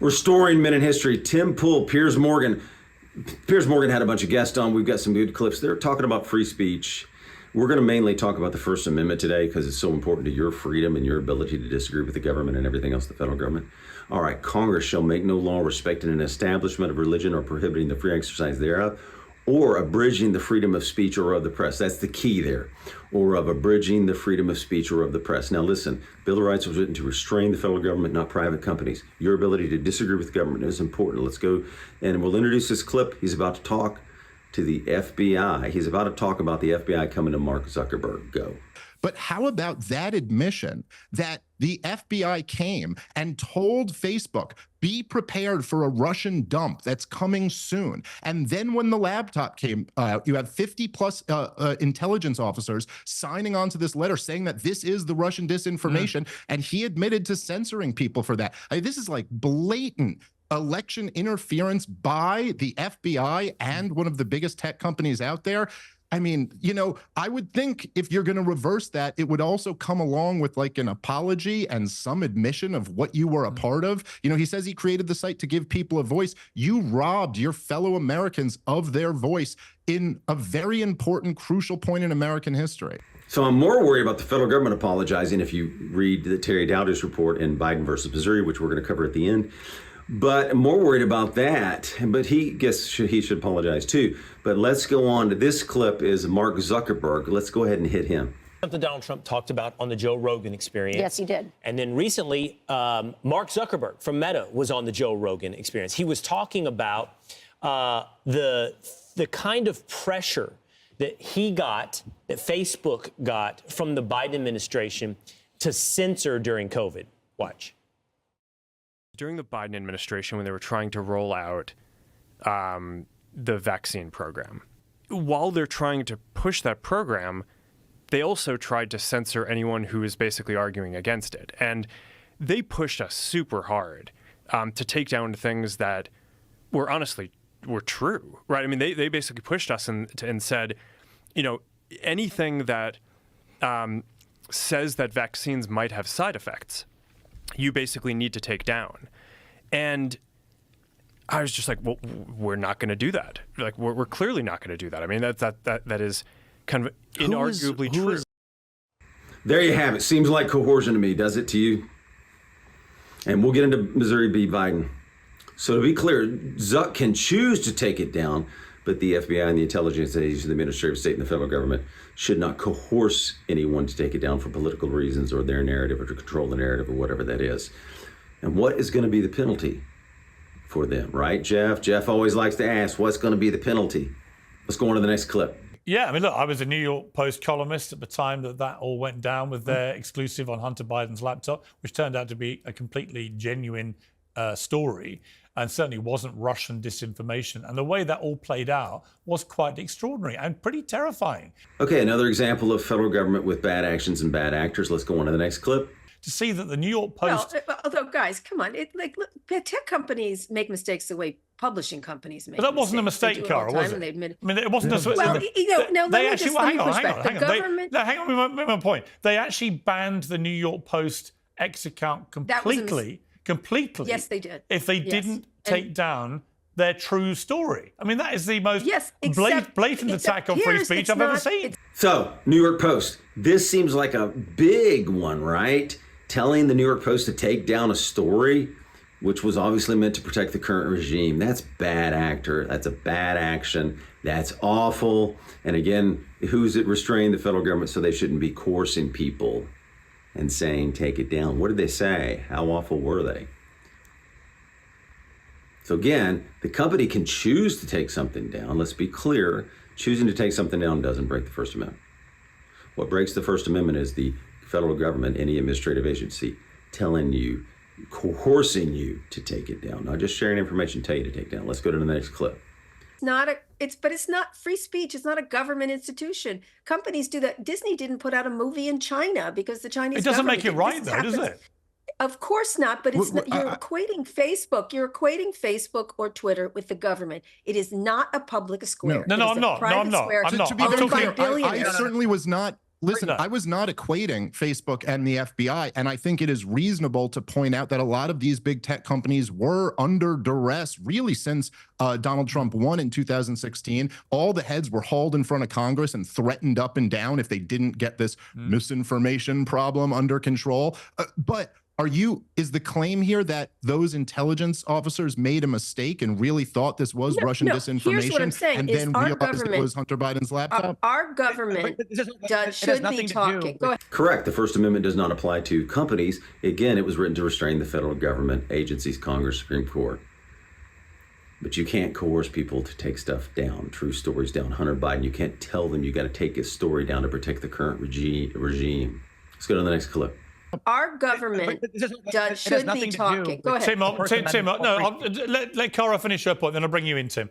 Restoring Men in History, Tim Pool, Piers Morgan. Piers Morgan had a bunch of guests on. We've got some good clips. They're talking about free speech. We're going to mainly talk about the First Amendment today because it's so important to your freedom and your ability to disagree with the government and everything else, the federal government. All right, Congress shall make no law respecting an establishment of religion or prohibiting the free exercise thereof, or abridging the freedom of speech or of the press. That's the key there. Or of abridging the freedom of speech or of the press. Now listen, Bill of Rights was written to restrain the federal government, not private companies. Your ability to disagree with the government is important. Let's go, and we'll introduce this clip. He's about to talk to the FBI. He's about to talk about the FBI coming to Mark Zuckerberg. Go. But how about that admission that the FBI came and told Facebook, be prepared for a Russian dump that's coming soon. And then when the laptop came out, you have 50 plus intelligence officers signing on to this letter saying that this is the Russian disinformation. And he admitted to censoring people for that. I mean, this is like blatant election interference by the FBI and one of the biggest tech companies out there. I mean, you know, I would think if you're going to reverse that, it would also come along with like an apology and some admission of what you were a part of. You know, he says he created the site to give people a voice. You robbed your fellow Americans of their voice in a very important, crucial point in American history. So I'm more worried about the federal government apologizing if you read the Terry Dowdy's report in Biden versus Missouri, which we're going to cover at the end. But I'm more worried about that. But he should apologize too. But let's go on to this clip is Mark Zuckerberg. Let's go ahead and hit him. Something Donald Trump talked about on the Joe Rogan Experience. Yes, he did. And then recently, Mark Zuckerberg from Meta was on the Joe Rogan Experience. He was talking about the kind of pressure that he got, that Facebook got from the Biden administration to censor during COVID. Watch. During the Biden administration, when they were trying to roll out the vaccine program, while they're trying to push that program, they also tried to censor anyone who was basically arguing against it. And they pushed us super hard to take down things that were honestly were true, right? I mean, they basically pushed us and said, you know, anything that says that vaccines might have side effects, you basically need to take down. And I was just like, well, we're not going to do that. Like, we're clearly not going to do that. I mean, that is kind of inarguably true. There you have it. Seems like coercion to me. Does it to you? And we'll get into Missouri v. Biden. So to be clear, Zuck can choose to take it down, but the FBI and the intelligence agencies, the Ministry of State and the federal government should not coerce anyone to take it down for political reasons or their narrative or to control the narrative or whatever that is. And what is going to be the penalty for them, right, Jeff? Jeff always likes to ask, what's going to be the penalty? Let's go on to the next clip. Yeah, I mean, look, I was a New York Post columnist at the time that all went down with their exclusive on Hunter Biden's laptop, which turned out to be a completely genuine story, and certainly wasn't Russian disinformation. And the way that all played out was quite extraordinary and pretty terrifying. Okay, another example of federal government with bad actions and bad actors. Let's go on to the next clip. To see that the New York Post... Well, although, guys, come on. Look, tech companies make mistakes the way publishing companies make mistakes. But that wasn't a mistake, Cara, was it? I mean, it wasn't a... Well, no, they let me actually... Hang on. Hang on, my point. They actually banned the New York Post X account completely. Completely. Yes, they did. If they didn't take down their true story. I mean, that is the most blatant attack on free speech I've ever seen. So, New York Post. This seems like a big one, right? Telling the New York Post to take down a story, which was obviously meant to protect the current regime. That's bad actor. That's a bad action. That's awful. And again, who's it restraining? The federal government, so they shouldn't be coercing people and saying, take it down. What did they say? How awful were they? So again, the company can choose to take something down. Let's be clear, choosing to take something down doesn't break the First Amendment. What breaks the First Amendment is the federal government, any administrative agency, telling you, coercing you to take it down. Not just sharing information, tell you to take it down. Let's go to the next clip. It's not free speech. It's not a government institution. Companies do that. Disney didn't put out a movie in China because the Chinese government... It doesn't make it right, though, does it? Of course not, but it's not, you're equating Facebook. You're equating Facebook or Twitter with the government. It is not a public square. No, I'm not. To be very clear, I certainly was not Listen, I was not equating Facebook and the FBI, and I think it is reasonable to point out that a lot of these big tech companies were under duress really since Donald Trump won in 2016. All the heads were hauled in front of Congress and threatened up and down if they didn't get this misinformation problem under control. But is the claim here that those intelligence officers made a mistake and really thought this was Russian disinformation, here's what I'm saying, and is then our realized it government- was Hunter Biden's laptop? Our government should be talking. Go ahead. Correct. The First Amendment does not apply to companies. Again, it was written to restrain the federal government, agencies, Congress, Supreme Court. But you can't coerce people to take stuff down, true stories down. Hunter Biden, you can't tell them you got to take his story down to protect the current regime. Let's go to the next clip. Our government should be talking. Go ahead. Tim, no, let Cara finish her point, then I'll bring you in, Tim.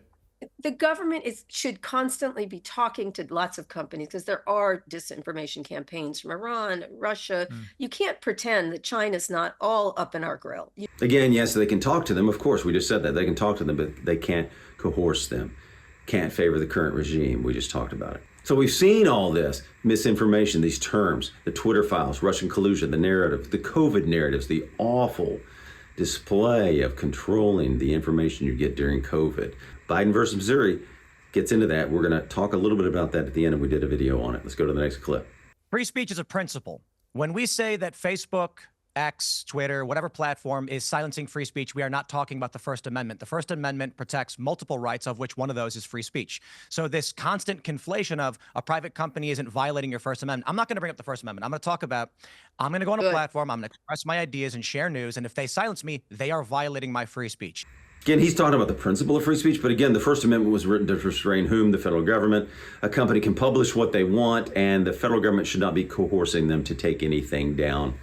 The government should constantly be talking to lots of companies because there are disinformation campaigns from Iran, Russia. You can't pretend that China's not all up in our grill. Again, yes, they can talk to them. Of course, we just said that. They can talk to them, but they can't coerce them. Can't favor the current regime. We just talked about it. So we've seen all this misinformation, these terms, the Twitter files, Russian collusion, the narrative, the COVID narratives, the awful display of controlling the information you get during COVID. Biden versus Missouri gets into that. We're going to talk a little bit about that at the end, and we did a video on it. Let's go to the next clip. Free speech is a principle. When we say that Facebook, X, Twitter, whatever platform is silencing free speech, we are not talking about the First Amendment. The First Amendment protects multiple rights, of which one of those is free speech. So this constant conflation of a private company isn't violating your First Amendment. I'm not going to bring up the First Amendment. I'm going to talk about, I'm going to go on a platform, I'm going to express my ideas and share news, and if they silence me, they are violating my free speech. Again, he's talking about the principle of free speech, but again, the First Amendment was written to restrain whom? The federal government. A company can publish what they want, and the federal government should not be coercing them to take anything down.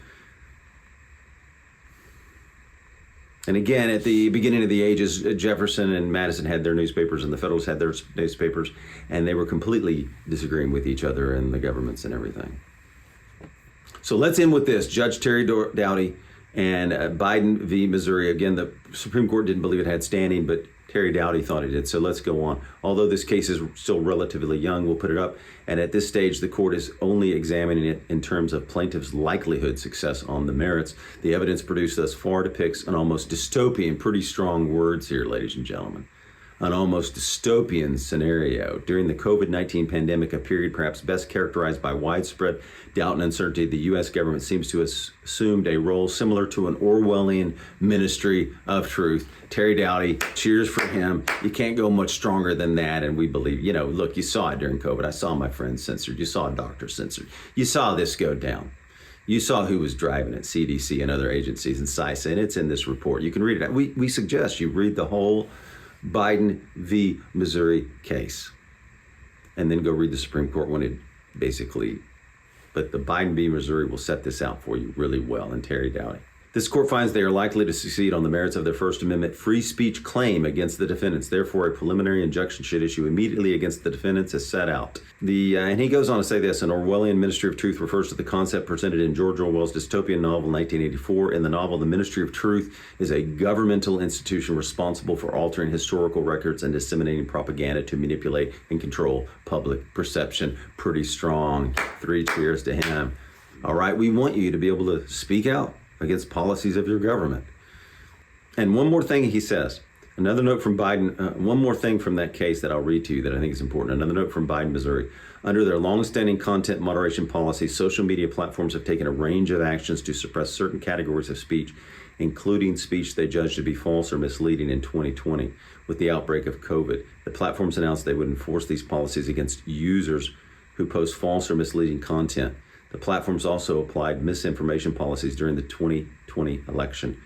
And again, at the beginning of the ages, Jefferson and Madison had their newspapers and the Federalists had their newspapers, and they were completely disagreeing with each other and the governments and everything. So let's end with this. Judge Terry Doughty and Biden v. Missouri. Again, the Supreme Court didn't believe it had standing, but Terry Doughty thought it did. So let's go on. Although this case is still relatively young, we'll put it up. And at this stage, the court is only examining it in terms of plaintiff's likelihood success on the merits. The evidence produced thus far depicts an almost dystopian, pretty strong words here, ladies and gentlemen, an almost dystopian scenario. During the COVID-19 pandemic, a period perhaps best characterized by widespread doubt and uncertainty, the U.S. government seems to have assumed a role similar to an Orwellian ministry of truth. Terry Doughty, cheers for him. You can't go much stronger than that, and we believe, look, you saw it during COVID. I saw my friends censored. You saw a doctor censored. You saw this go down. You saw who was driving it, CDC and other agencies and CISA, and it's in this report. You can read it. We suggest you read the whole Biden v. Missouri case, and then go read the Supreme Court when it basically, but the Biden v. Missouri will set this out for you really well, and Terry Doughty. This court finds they are likely to succeed on the merits of their First Amendment free speech claim against the defendants. Therefore, a preliminary injunction should issue immediately against the defendants as set out. And he goes on to say this, an Orwellian ministry of truth refers to the concept presented in George Orwell's dystopian novel 1984. In the novel, the Ministry of Truth is a governmental institution responsible for altering historical records and disseminating propaganda to manipulate and control public perception. Pretty strong. 3 cheers to him. All right, we want you to be able to speak out against policies of your government. And one more thing he says, another note from Biden, one more thing from that case that I'll read to you that I think is important. Another note from Biden, Missouri. Under their longstanding content moderation policy, social media platforms have taken a range of actions to suppress certain categories of speech, including speech they judged to be false or misleading in 2020 with the outbreak of COVID. The platforms announced they would enforce these policies against users who post false or misleading content. The platforms also applied misinformation policies during the 2020 election.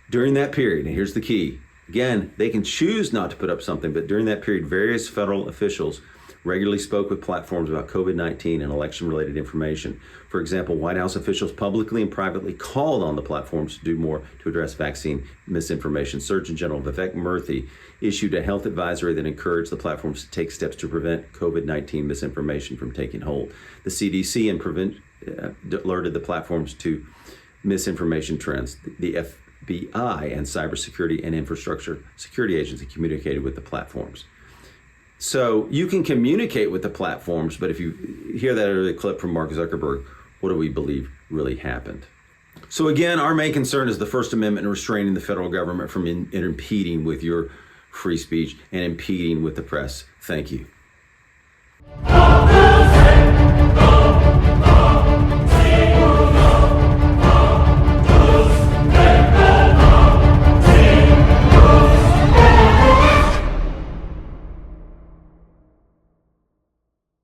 During that period, and here's the key, again, they can choose not to put up something, but during that period, various federal officials regularly spoke with platforms about COVID-19 and election-related information. For example, White House officials publicly and privately called on the platforms to do more to address vaccine misinformation. Surgeon General Vivek Murthy issued a health advisory that encouraged the platforms to take steps to prevent COVID-19 misinformation from taking hold. The CDC alerted the platforms to misinformation trends. The FBI and cybersecurity and infrastructure security agency communicated with the platforms. So you can communicate with the platforms, but if you hear that earlier clip from Mark Zuckerberg, what do we believe really happened? So again, our main concern is the First Amendment and restraining the federal government from impeding with your free speech and impeding with the press. Thank you.